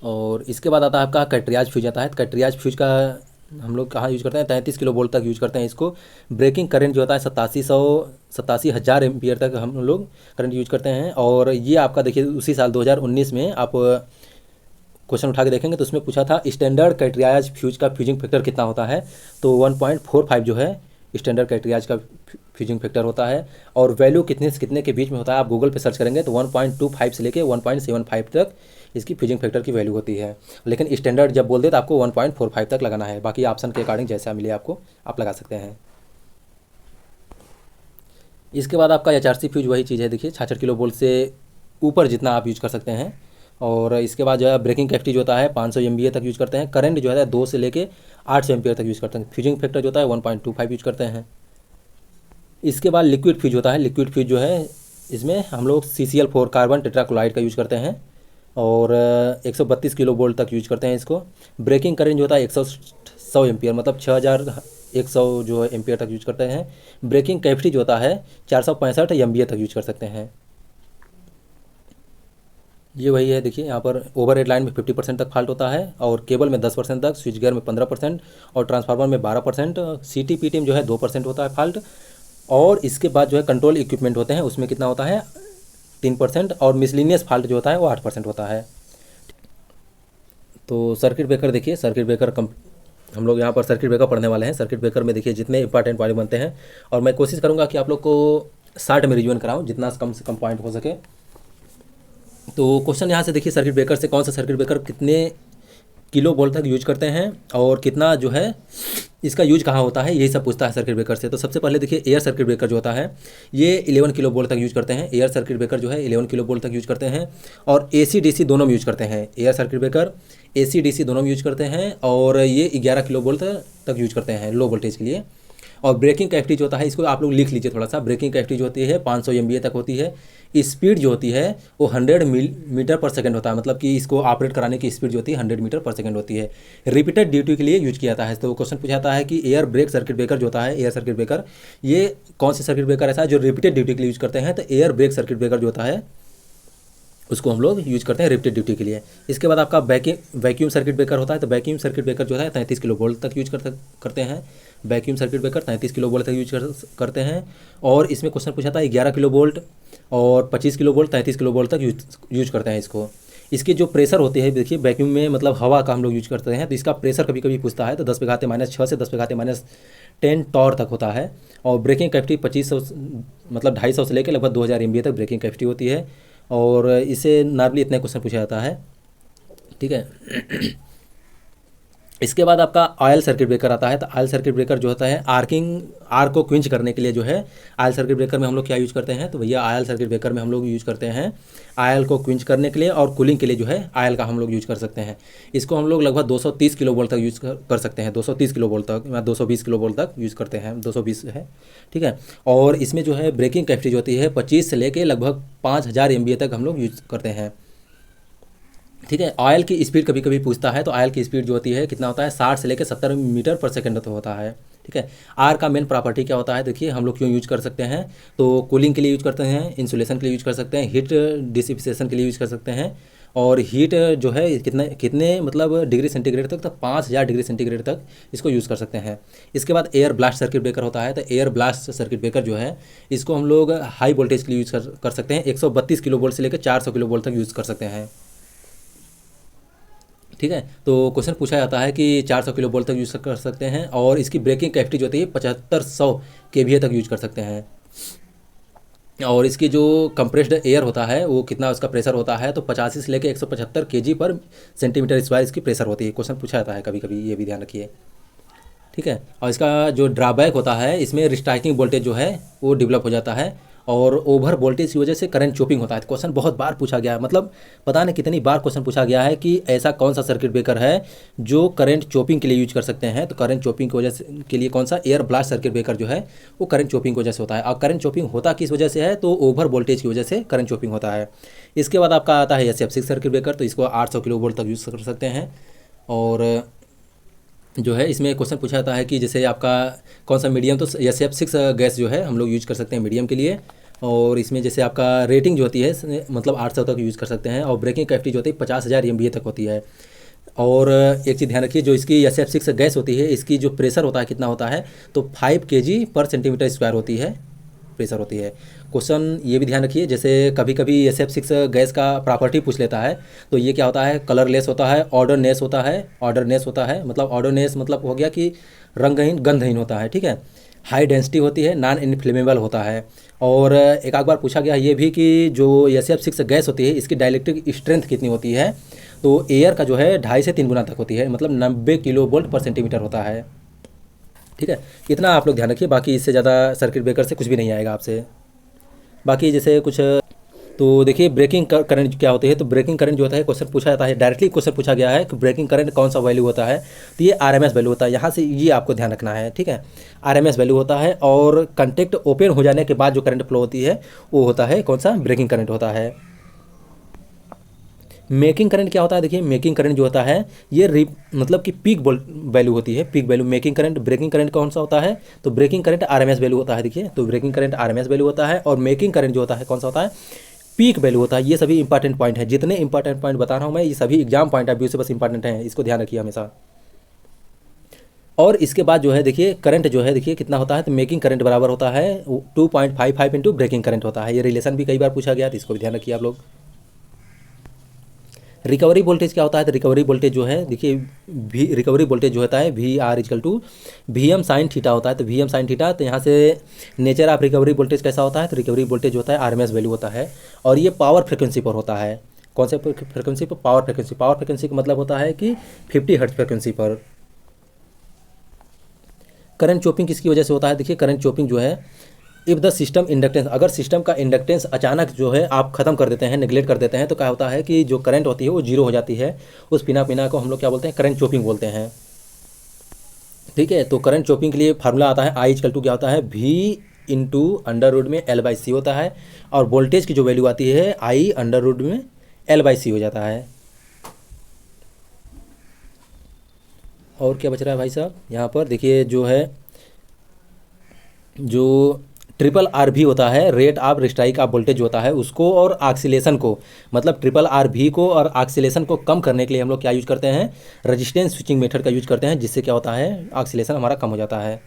और इसके बाद आता है आपका कैट्रियाज फ्यूज आता है, तो कैट्रियाज फ्यूज का हम लोग कहाँ यूज करते हैं, 33 किलो वोल्ट तक यूज करते हैं इसको। ब्रेकिंग करंट जो होता है 87,000 एम्पियर तक हम लोग करंट यूज करते हैं। और ये आपका देखिए उसी साल 2019 में आप क्वेश्चन उठा के देखेंगे तो उसमें पूछा था स्टैंडर्ड कैट्रियाज फ्यूज का फ्यूजिंग फैक्टर कितना होता है, तो 1.45 जो है स्टैंडर्ड कैट्रियाज का फ्यूजिंग फैक्टर होता है। और वैल्यू कितने से कितने के बीच में होता है, आप गूगल पे सर्च करेंगे तो 1.25 से लेके 1.75 तक इसकी फ्यूजिंग फैक्टर की वैल्यू होती है। लेकिन स्टैंडर्ड जब बोल दे तो आपको 1.45 तक लगाना है, बाकी ऑप्शन के अकॉर्डिंग जैसा मिले आपको आप लगा सकते हैं। इसके बाद आपका HRC फ्यूज वही चीज़ है, देखिए 66 किलो वोल्ट से ऊपर जितना आप यूज कर सकते हैं। और इसके बाद जो है ब्रेकिंग कैपेसिटी जो होता है 500 MVA तक यूज करते हैं। करंट जो है 2 से लेके 800 एम्पियर तक यूज करते हैं। फ्यूजिंग फैक्टर जो होता है 1.25 यूज करते हैं। इसके बाद लिक्विड फ्यूज होता है, लिक्विड फ्यूज जो है इसमें हम लोग CCl4 कार्बन टेट्राक्लोराइड का यूज करते हैं। और 132 किलो वोल्ट तक यूज करते हैं इसको। ब्रेकिंग करंट जो होता है 100 एम्पियर मतलब 6100 जो है एम्पियर तक यूज करते हैं। ब्रेकिंग कैपेसिटी जो होता है 465 एमवीए तक यूज कर सकते हैं। ये वही है, देखिए यहाँ पर ओवरहेड लाइन में 50% तक फॉल्ट होता है, और केबल में 10% तक, स्विच गियर में 15% और ट्रांसफार्मर में 12%, CTPT में जो है 2% होता है फॉल्ट। और इसके बाद जो है कंट्रोल इक्विपमेंट होते हैं उसमें कितना होता है 3%, और मिसलिनियस फॉल्ट जो होता है वो 8% होता है। तो सर्किट ब्रेकर देखिए, सर्किट ब्रेकर हम लोग यहाँ पर सर्किट ब्रेकर पढ़ने वाले हैं। सर्किट ब्रेकर में देखिए जितने इंपॉर्टेंट पॉइंट बनते हैं, और मैं कोशिश करूँगा कि आप लोग को शॉर्ट में रिवीजन कराऊँ जितना कम से कम पॉइंट हो सके। तो क्वेश्चन यहाँ से देखिए, सर्किट ब्रेकर से कौन सा सर्किट ब्रेकर कितने किलो वोल्ट तक यूज करते हैं और कितना जो है इसका यूज कहाँ होता है, यही सब पूछता है सर्किट ब्रेकर से। तो सबसे पहले देखिए एयर सर्किट ब्रेकर जो होता है ये 11 किलो वोल्ट तक यूज करते हैं। एयर सर्किट ब्रेकर जो है 11 किलो वोल्ट तक यूज करते हैं, और AC DC दोनों में यूज करते हैं। Air circuit breaker AC DC दोनों में यूज करते हैं, और ये 11 किलो वोल्ट तक यूज करते हैं लो वोल्टेज के लिए। और ब्रेकिंग कैपेसिटी जो होता है इसको आप लोग लिख लीजिए थोड़ा सा। ब्रेकिंग कैपेसिटी जो होती है 500 एमवीए तक होती है। स्पीड जो होती है वो 100 मीटर पर सेकंड होता है, मतलब कि इसको ऑपरेट कराने की स्पीड जो होती है 100 मीटर पर सेकंड होती है। रिपीटेड ड्यूटी के लिए यूज किया जाता है। तो क्वेश्चन पूछा जाता है कि एयर ब्रेक सर्किट ब्रेकर जो होता है, एयर सर्किट ब्रेकर, ये कौन से सर्किट ब्रेकर ऐसा है जो रिपीटेड ड्यूटी के लिए यूज करते हैं। तो एयर ब्रेक सर्किट ब्रेकर जो होता है उसको हम लोग यूज करते हैं रिपीटेड ड्यूटी के लिए। इसके बाद आपका वैक्यूम सर्किट ब्रेकर होता है। तो वैक्यूम सर्किट ब्रेकर जो है 33 किलो वोल्ट तक यूज करते हैं। Vacuum circuit breaker 33 kilo volt तक यूज करते हैं। और इसमें क्वेश्चन पूछा था 11 किलो वोल्ट और 25 किलो वोल्ट, 33 किलो वोल्ट तक यूज करते हैं इसको। इसकी जो प्रेशर होती है देखिए, वैक्यूम में मतलब हवा का हम लोग यूज करते हैं, तो इसका प्रेशर कभी कभी पूछता है। तो 10⁻⁻6 से 10⁻10 टॉर तक होता है। और ब्रेकिंग कैपेसिटी 2500 मतलब 250 से लेकर लगभग 2000 एमवीए तक ब्रेकिंग कैपेसिटी होती है। और इसे नॉर्मली इतने क्वेश्चन पूछा जाता है, ठीक है। इसके बाद आपका ऑयल सर्किट ब्रेकर आता है। तो ऑयल सर्किट ब्रेकर जो होता है आर्क को क्विंच करने के लिए जो है ऑयल सर्किट ब्रेकर में हम लोग क्या यूज करते हैं। तो भैया ऑयल सर्किट ब्रेकर में हम लोग यूज करते हैं ऑयल को क्विंच करने के लिए, और कूलिंग के लिए जो है ऑयल का हम लोग यूज कर सकते हैं। इसको हम लोग लगभग 230 किलो वोल्ट तक यूज कर सकते हैं, 230 किलो वोल्ट तक या 220 किलो वोल्ट तक यूज करते हैं, 220 है, ठीक है। और इसमें जो है ब्रेकिंग कैपेसिटी जो होती है 25 से लेकर लगभग 5000 एमवीए तक हम लोग यूज करते हैं, ठीक है। ऑयल की स्पीड कभी कभी पूछता है। तो ऑयल की स्पीड जो होती है कितना होता है 60 से लेकर 70 मीटर पर सेकंड तो होता है, ठीक है। आर का मेन प्रॉपर्टी क्या होता है, देखिए हम लोग क्यों यूज कर सकते हैं। तो कूलिंग के लिए यूज करते हैं, इंसुलेशन के लिए यूज कर सकते हैं, हीट डिसिपेशन के लिए यूज कर सकते हैं। और हीट जो है कितने मतलब डिग्री सेंटीग्रेड तक, तो 5000 डिग्री सेंटीग्रेड तक इसको यूज़ कर सकते हैं। इसके बाद एयर ब्लास्ट सर्किट ब्रेकर होता है। तो एयर ब्लास्ट सर्किट ब्रेकर जो है इसको हम लोग हाई वोल्टेज के लिए यूज़ कर सकते हैं। 132 किलो वोल्ट से लेकर 400 किलो वोल्ट तक यूज़ कर सकते हैं, ठीक है। तो क्वेश्चन पूछा जाता है कि 400 किलो वोल्ट तक यूज कर सकते हैं, और इसकी ब्रेकिंग कैपेसिटी जो होती है 7500 केवीए तक यूज कर सकते हैं। और इसकी जो कंप्रेस्ड एयर होता है वो कितना उसका प्रेशर होता है, तो 85 से लेकर 175 केजी पर सेंटीमीटर स्क्वायर इसकी प्रेशर होती है। क्वेश्चन पूछा जाता है कभी कभी, ये भी ध्यान रखिए, ठीक है। और इसका जो ड्रॉबैक होता है इसमें रिस्ट्राइकिंग वोल्टेज जो है वो डेवलप हो जाता है, और ओवर वोल्टेज की वजह से करंट चोपिंग होता है। क्वेश्चन बहुत बार पूछा गया है, मतलब पता नहीं कितनी बार क्वेश्चन पूछा गया है कि ऐसा कौन सा सर्किट ब्रेकर है जो करंट चोपिंग के लिए यूज कर सकते हैं। तो करंट चोपिंग की वजह से के लिए कौन सा एयर ब्लास्ट सर्किट ब्रेकर जो है वो करंट चोपिंग की वजह से होता है। और करंट चोपिंग होता किस वजह से है, तो ओवर वोल्टेज की वजह से करंट चोपिंग होता है। इसके बाद आपका आता है SF6 सर्किट ब्रेकर। तो इसको 800 किलो वोल्ट तक यूज़ कर सकते हैं। और जो है इसमें क्वेश्चन पूछा जाता है कि जैसे आपका कौन सा मीडियम, तो SF6 गैस जो है हम लोग यूज कर सकते हैं मीडियम के लिए। और इसमें जैसे आपका रेटिंग जो होती है मतलब 800 तक यूज़ कर सकते हैं, और ब्रेकिंग कैपेसिटी जो होती है 50,000 एमवीए तक होती है। और एक चीज़ ध्यान रखिए, जो इसकी SF6 गैस होती है इसकी जो प्रेशर होता है कितना होता है, तो 5 kg पर सेंटीमीटर स्क्वायर होती है प्रेशर होती है। क्वेश्चन ये भी ध्यान रखिए, जैसे कभी कभी SF6 गैस का प्रॉपर्टी पूछ लेता है, तो ये क्या होता है, कलरलेस होता है, ऑर्डरनेस होता है, मतलब ऑर्डरनेस मतलब हो गया कि रंगहीन गंधहीन होता है, ठीक है। हाई डेंसिटी होती है, नॉन इनफ्लेमेबल होता है। और एक आध बार पूछा गया ये भी कि जो SF6 गैस होती है इसकी डाइलेक्ट्रिक स्ट्रेंथ कितनी होती है, तो एयर का जो है 2.5 से 3 गुना तक होती है, मतलब 90 किलो वोल्ट पर सेंटीमीटर होता है, ठीक है। इतना आप लोग ध्यान रखिए, बाकी इससे ज़्यादा सर्किट ब्रेकर से कुछ भी नहीं आएगा आपसे। बाकी जैसे कुछ तो देखिए ब्रेकिंग करंट क्या होती है। तो ब्रेकिंग करंट जो होता है क्वेश्चन पूछा जाता है, डायरेक्टली क्वेश्चन पूछा गया है कि ब्रेकिंग करंट कौन सा वैल्यू होता है, तो ये RMS वैल्यू होता है। यहाँ से ये आपको ध्यान रखना है, ठीक है। RMS वैल्यू होता है, और कंटेक्ट ओपन हो जाने के बाद जो करंट फ्लो होती है वो होता है कौन सा, ब्रेकिंग करंट होता है। मेकिंग करंट क्या होता है, देखिए मेकिंग करंट जो होता है ये मतलब कि पीक वैल्यू होती है, peak value. Making current, breaking current कौन सा होता है, तो ब्रेकिंग करंट आरएमएस वैल्यू होता है। देखिए तो ब्रेकिंग करंट आरएमएस वैल्यू होता है, और मेकिंग करंट जो होता है कौन सा होता है, पीक वैल्यू होता है। ये सभी इंपॉर्टेंट पॉइंट है, जितने इंपॉर्टेंट पॉइंट बता रहा हूँ मैं, ये सभी एग्जाम पॉइंट ऑफ व्यू से बस इंपॉर्टेंट है, इसको ध्यान रखिए हमेशा। और इसके बाद जो है देखिए करंट जो है देखिए कितना होता है, तो मेकिंग करंट बराबर होता है 2.55 इंटू ब्रेकिंग करंट होता है। ये रिलेशन भी कई बार पूछा गया, तो इसको भी ध्यान रखिए आप लोग। रिकवरी वोल्टेज क्या होता है, तो रिकवरी वोल्टेज जो है देखिए रिकवरी वोल्टेज जो होता है V R equal to V M sine theta होता है। तो वी एम साइन थीटा, तो यहाँ से नेचर ऑफ रिकवरी वोल्टेज कैसा होता है, तो रिकवरी वोल्टेज होता है आरएमएस वैल्यू होता है, और ये पावर फ्रिक्वेंसी पर होता है। कौन से फ्रिक्वेंसी पर, पावर फ्रिक्वेंसी। पावर फ्रिक्वेंसी का मतलब होता है कि 50 हर्ट्ज फ्रिक्वेंसी पर। करंट चोपिंग किसकी वजह से होता है, देखिए करंट चोपिंग जो है इफ़ द सिस्टम इंडक्टेंस, अगर सिस्टम का इंडक्टेंस अचानक जो है आप खत्म कर देते हैं, नेग्लेक्ट कर देते हैं, तो क्या होता है कि जो करंट होती है वो जीरो हो जाती है। उस पिना को हम लोग क्या बोलते हैं, करंट चोपिंग बोलते हैं। ठीक है, तो करंट चोपिंग के लिए फार्मूला आता है आई इक्वल टू क्या होता है, वी इंटू अंडर रूट में एल बाई सी होता है, और वोल्टेज की जो वैल्यू आती है आई अंडर रूट में एल बाई सी हो जाता है। और क्या बच रहा है भाई साहब, यहाँ पर देखिए जो है जो ट्रिपल आर भी होता है, रेट ऑफ रिस्ट्राइक ऑफ वोल्टेज होता है उसको, और ऑक्सीलेशन को, मतलब ट्रिपल आर भी को और ऑक्सीलेशन को कम करने के लिए हम लोग क्या यूज करते हैं, रेजिस्टेंस स्विचिंग मेथड का यूज करते हैं, जिससे क्या होता है ऑक्सीलेशन हमारा कम हो जाता है।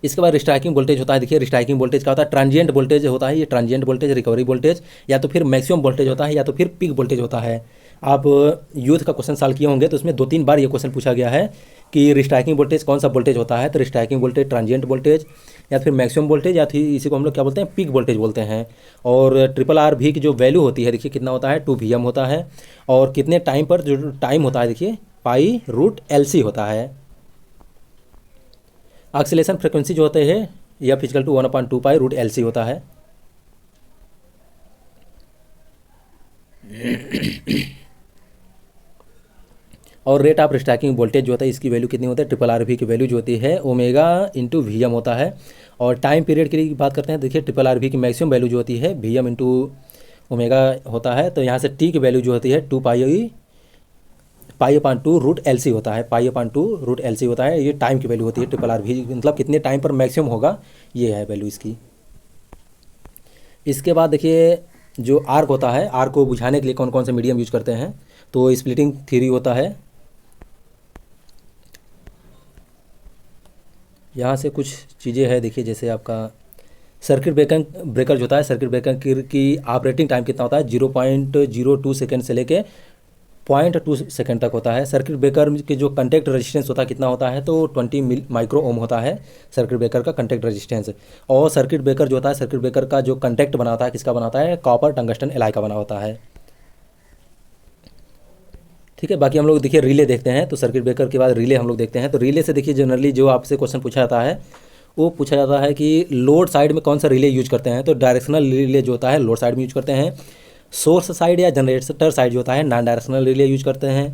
इसके बाद रिस्ट्राइकिंग वोल्टेज होता है। देखिए रिस्ट्राइकिंग वोल्टेज क्या होता है, ट्रांजिएंट वोल्टेज होता है, ये ट्रांजिएंट वोल्टेज, रिकवरी वोल्टेज, या तो फिर मैक्सिमम वोल्टेज होता है, या तो फिर पीक वोल्टेज होता है। आप यूथ का क्वेश्चन सॉल्व किए होंगे तो उसमें 2-3 बार ये क्वेश्चन पूछा गया है कि रिस्ट्राइकिंग वोल्टेज कौन सा वोल्टेज होता है, तो रिस्ट्राइकिंग वोल्टेज ट्रांजिएंट वोल्टेज, या फिर मैक्सिमम वोल्टेज, या फिर इसी को हम लोग क्या बोलते हैं, पीक वोल्टेज बोलते हैं। और ट्रिपल आर भी की जो वैल्यू होती है देखिए कितना होता है, 2 VM होता है, और कितने टाइम पर जो टाइम होता है देखिए पाई रूट LC होता है। ऑक्सीलेशन फ्रिक्वेंसी जो होते हैं या physical to 1/2 pi root LC होता है। और रेट ऑफ रिस्ट्राइकिंग वोल्टेज जो होता है इसकी वैल्यू कितनी होती है, ट्रिपल आर भी की वैल्यू जो होती है ओमेगा इंटू VM होता है। और टाइम पीरियड के लिए बात करते हैं, देखिए ट्रिपल आर भी की मैक्सिमम वैल्यू जो होती है VM इंटू ओमेगा होता है, तो यहाँ से टी की वैल्यू जो होती है 2 पाई/2 रूट LC होता है, पाई/2 रूट LC होता है। ये टाइम की वैल्यू होती है ट्रिपल आर भी, मतलब कितने टाइम पर मैक्सिमम होगा, ये है वैल्यू इसकी। इसके बाद देखिए जो आर्क होता है, आर्क को बुझाने के लिए कौन कौन से मीडियम यूज करते हैं, तो स्प्लिटिंग थ्योरी होता है। यहाँ से कुछ चीज़ें हैं देखिए, जैसे आपका सर्किट ब्रेकर जो होता है, सर्किट ब्रेकर की ऑपरेटिंग टाइम कितना होता है, 0.02 सेकेंड से लेके 0.2 सेकेंड तक होता है। सर्किट ब्रेकर के जो कंटेक्ट रेजिस्टेंस होता है कितना होता है, तो 20 माइक्रो ओम होता है सर्किट ब्रेकर का कंटेक्ट रेजिस्टेंस। और सर्किट ब्रेकर जो होता है, सर्किट ब्रेकर का जो कंटेक्ट बनाता है किसका बनाता है, कॉपर टंगस्टन एलाई का बना होता है। ठीक है, बाकी हम लोग देखिए रिले देखते हैं, तो सर्किट ब्रेकर के बाद रिले हम लोग देखते हैं। तो रिले से देखिए जनरली जो आपसे क्वेश्चन पूछा जाता है वो पूछा जाता है कि लोड साइड में कौन सा रिले यूज करते हैं, तो डायरेक्शनल रिले जो होता है लोड साइड में यूज करते हैं। सोर्स साइड या जनरेटर साइड जो होता है नॉन डायरेक्शनल रिले यूज करते हैं।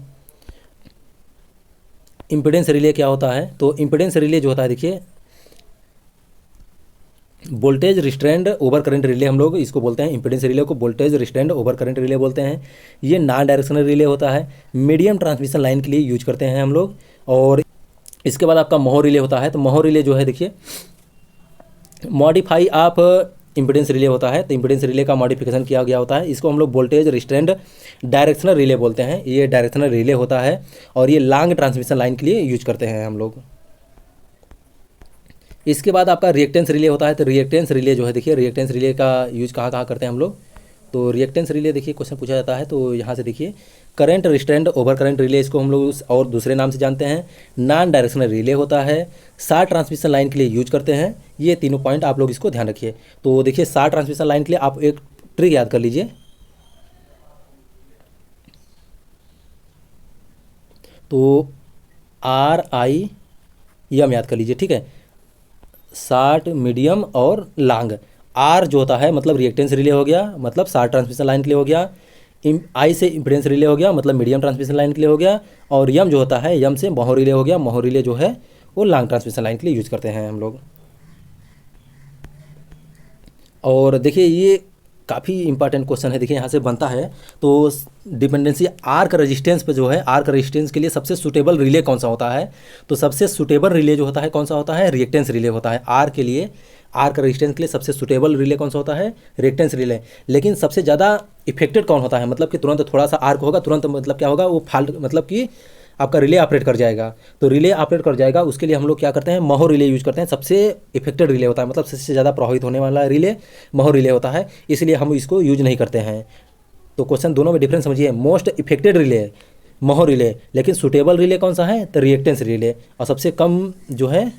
इम्पीडेंस रिले क्या होता है, तो इम्पीडेंस रिले जो होता है देखिए voltage restrained over current relay हम लोग इसको बोलते हैं। इम्पीडेंस रिले को voltage restrained over current relay बोलते हैं। ये नॉन डायरेक्शनल रिले होता है, मीडियम ट्रांसमिशन लाइन के लिए यूज करते हैं हम लोग। और इसके बाद आपका मोहो रिले होता है, तो मोहो रिले जो है देखिए मॉडिफाई ऑफ इम्पीडेंस रिले होता है, तो इम्पीडेंस रिले का मॉडिफिकेशन किया गया होता है। इसको हम लोग वोल्टेज रिस्ट्रेंड डायरेक्शनल रिले बोलते हैं। ये डायरेक्शनल रिले होता है और ये लॉन्ग ट्रांसमिशन लाइन के लिए यूज करते हैं हम लोग। इसके बाद आपका रिएक्टेंस रिले होता है, तो रिएक्टेंस रिले जो है देखिए रिएक्टेंस रिले का यूज कहाँ कहाँ करते हैं हम लोग, तो रिएक्टेंस रिले देखिए क्वेश्चन पूछा जाता है, तो यहाँ से देखिए current restrained over current relay इसको हम लोग और दूसरे नाम से जानते हैं। नॉन डायरेक्शनल रिले होता है, शॉर्ट ट्रांसमिशन लाइन के लिए यूज करते हैं। ये तीनों पॉइंट आप लोग इसको ध्यान रखिए। तो देखिए शॉर्ट ट्रांसमिशन लाइन के लिए आप एक ट्रिक याद कर लीजिए, तो RIM याद कर लीजिए, ठीक है। शॉर्ट, मीडियम और लॉन्ग। आर जो होता है मतलब रिएक्टेंस रिले हो गया, मतलब शॉर्ट ट्रांसमिशन लाइन के लिए हो गया। आई से इम्पीडेंस रिले हो गया, मतलब मीडियम ट्रांसमिशन लाइन के लिए हो गया। और यम जो होता है यम से मोहो रिले हो गया, मोहो रिले जो है वो लॉन्ग ट्रांसमिशन लाइन के लिए यूज करते हैं हम लोग। और देखिए ये काफ़ी इंपॉर्टेंट क्वेश्चन है। देखिए यहाँ से बनता है तो डिपेंडेंसी आर्क रेजिस्टेंस पे जो है, आर्क रेजिस्टेंस के लिए सबसे सूटेबल रिले कौन सा होता है? तो सबसे सूटेबल रिले जो होता है कौन सा होता है? रिएक्टेंस रिले होता है। आर के लिए, आर्क रेजिस्टेंस के लिए सबसे सूटेबल रिले कौन सा होता है? Reactance relay. लेकिन सबसे ज़्यादा इफेक्टेड कौन होता है? मतलब कि तुरंत थोड़ा सा आर्क होगा, तुरंत मतलब क्या होगा, वो फाल्ट मतलब कि आपका रिले ऑपरेट कर जाएगा। तो रिले ऑपरेट कर जाएगा, उसके लिए हम लोग क्या करते हैं? महो रिले यूज करते हैं। सबसे इफेक्टेड रिले होता है, मतलब सबसे ज़्यादा प्रभावित होने वाला रिले महो रिले होता है, इसलिए हम इसको यूज नहीं करते हैं। तो क्वेश्चन दोनों में डिफरेंस समझिए। मोस्ट इफेक्टेड रिले महो रिले, लेकिन सुटेबल रिले कौन सा है? तो रिएक्टेंस रिले। और सबसे कम जो है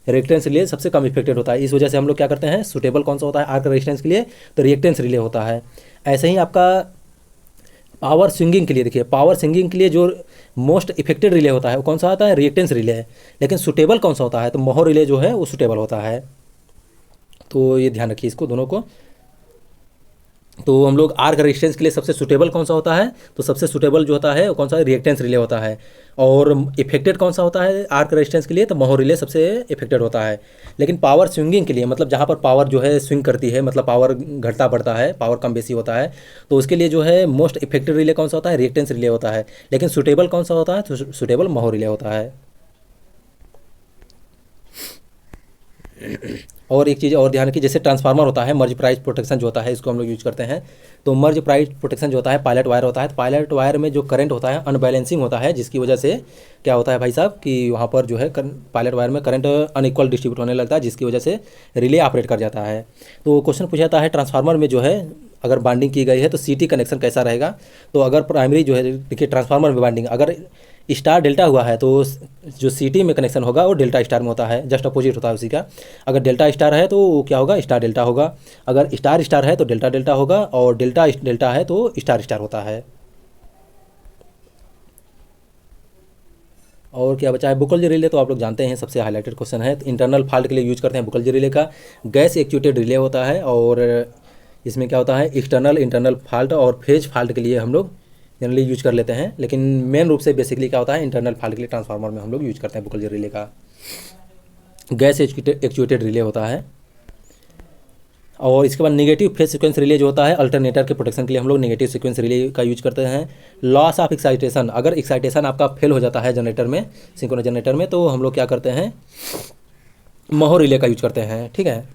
रिएक्टेंस रिले सबसे कम इफेक्टेड होता है। इस वजह से हम लोग क्या करते हैं? सुटेबल कौन सा होता है आर्क रेजिस्टेंस के लिए? तो रिएक्टेंस रिले होता है। ऐसे ही आपका पावर स्विंगिंग के लिए, देखिए पावर स्विंगिंग के लिए जो मोस्ट इफेक्टेड रिले होता है वो कौन सा आता है? रिएक्टेंस रिले है। लेकिन सुटेबल कौन सा होता है? तो महो रिले जो है वो सुटेबल होता है। तो ये ध्यान रखिए इसको दोनों को। तो हम लोग आर्क रेजिस्टेंस के लिए सबसे सुटेबल कौन सा होता है? तो सबसे सुटेबल जो होता है वो कौन सा? रिएक्टेंस रिले होता है। और इफेक्टेड कौन सा होता है आर्क रेजिस्टेंस के लिए? तो महो रिले सबसे इफेक्टेड होता है। लेकिन पावर स्विंगिंग के लिए, मतलब जहाँ पर पावर जो है स्विंग करती है, मतलब पावर घटता बढ़ता है, पावर कम बेसी होता है, तो उसके लिए जो है मोस्ट इफेक्टेड रिले कौन सा होता है? रिएक्टेंस रिले होता है। लेकिन सुटेबल कौन सा होता है? तो सुटेबल महो रिले होता है। और एक चीज़ और ध्यान रखिए, जैसे ट्रांसफार्मर होता है, मर्ज प्राइस प्रोटेक्शन जो होता है, इसको हम लोग यूज करते हैं। तो मर्ज प्राइस प्रोटेक्शन जो होता है, पायलट वायर होता है। तो पायलट वायर में जो करंट होता है अनबैलेंसिंग होता है, जिसकी वजह से क्या होता है भाई साहब कि वहाँ पर जो है पायलट वायर में करंट अनइक्वल डिस्ट्रीब्यूट होने लगता है, जिसकी वजह से रिले ऑपरेट कर जाता है। तो क्वेश्चन पूछा जाता है ट्रांसफार्मर में जो है अगर बाइंडिंग की गई है तो सीटी कनेक्शन कैसा रहेगा? तो अगर प्राइमरी जो है, देखिए ट्रांसफार्मर में बाइंडिंग अगर स्टार डेल्टा हुआ है तो जो सीटी में कनेक्शन होगा वो डेल्टा स्टार में होता है, जस्ट अपोजिट होता है उसी का। अगर डेल्टा स्टार है तो वो क्या होगा? स्टार डेल्टा होगा। अगर स्टार स्टार है तो डेल्टा डेल्टा होगा, और डेल्टा डेल्टा है तो स्टार स्टार होता है। और क्या बचा है? बुकल रिले तो आप लोग जानते हैं, सबसे हाईलाइटेड क्वेश्चन है। इंटरनल फॉल्ट के लिए यूज करते हैं बुकल रिले का। गैस एक्चुएटेड रिले होता है, और इसमें क्या होता है? एक्सटर्नल इंटरनल फॉल्ट और फेज फॉल्ट के लिए हम लोग जनरली यूज कर लेते हैं। लेकिन मेन रूप से बेसिकली क्या होता है? इंटरनल फॉल्ट के लिए ट्रांसफार्मर में हम लोग यूज करते हैं बुकल रिले का। गैस एक्चुएटेड रिले होता है। और इसके बाद नेगेटिव फेज सीक्वेंस रिले जो होता है, अल्टरनेटर के प्रोटेक्शन के लिए हम लोग नेगेटिव सीक्वेंस रिले का यूज करते हैं। लॉस ऑफ एक्साइटेशन, अगर एक्साइटेशन आपका फेल हो जाता है जनरेटर में, सिंक्रोनस जनरेटर में, तो हम लोग क्या करते हैं? महो रिले का यूज करते हैं। ठीक है।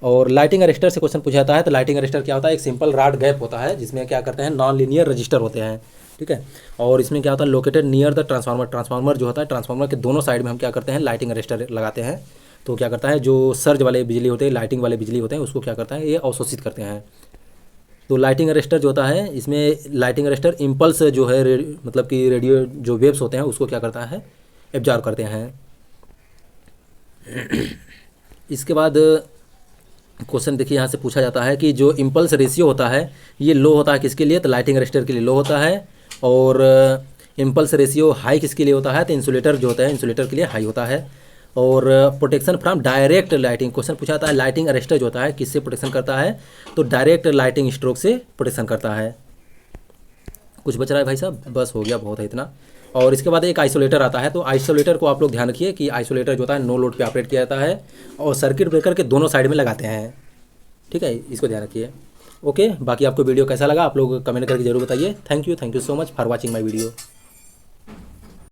और लाइटिंग अरेस्टर से क्वेश्चन पूछा जाता है। तो लाइटिंग अरेस्टर क्या होता है? एक सिंपल रॉड गैप होता है, जिसमें क्या करते हैं? नॉन लीनियर रजिस्टर होते हैं। ठीक है। और इसमें क्या होता है? Located near the transformer, transformer जो होता है, ट्रांसफार्मर के दोनों साइड में हम क्या करते हैं? लाइटिंग अरेस्टर लगाते हैं। तो क्या करता है? जो सर्ज वाले बिजली होते हैं, लाइटिंग वाले बिजली होते हैं, उसको क्या करता है? ये अवशोषित करते हैं। तो लाइटिंग अरेस्टर जो होता है, इसमें लाइटिंग अरेस्टर इम्पल्स जो है मतलब कि रेडियो जो वेव्स होते हैं उसको क्या करता है? एब्जॉर्ब करते हैं। इसके बाद क्वेश्चन देखिए यहाँ से पूछा जाता है कि जो इम्पल्स रेशियो होता है ये लो होता है किसके लिए? तो लाइटिंग अरेस्टर के लिए लो होता है। और इम्पल्स रेशियो हाई किसके लिए होता है? तो इंसुलेटर जो होता है, इंसुलेटर के लिए हाई होता है। और protection from direct lighting, question पूछा जाता है लाइटिंग अरेस्टर जो होता है किससे प्रोटेक्शन करता है? तो डायरेक्ट लाइटिंग स्ट्रोक से प्रोटेक्शन करता है। कुछ बच रहा है भाई साहब? बस हो गया, बहुत है इतना। और इसके बाद एक आइसोलेटर आता है। तो आइसोलेटर को आप लोग ध्यान रखिए कि आइसोलेटर जो होता है नो लोड पे ऑपरेट किया जाता है, और सर्किट ब्रेकर के दोनों साइड में लगाते हैं। ठीक है, इसको ध्यान रखिए। ओके, बाकी आपको वीडियो कैसा लगा आप लोग कमेंट करके जरूर बताइए। Thank you so much for watching my video.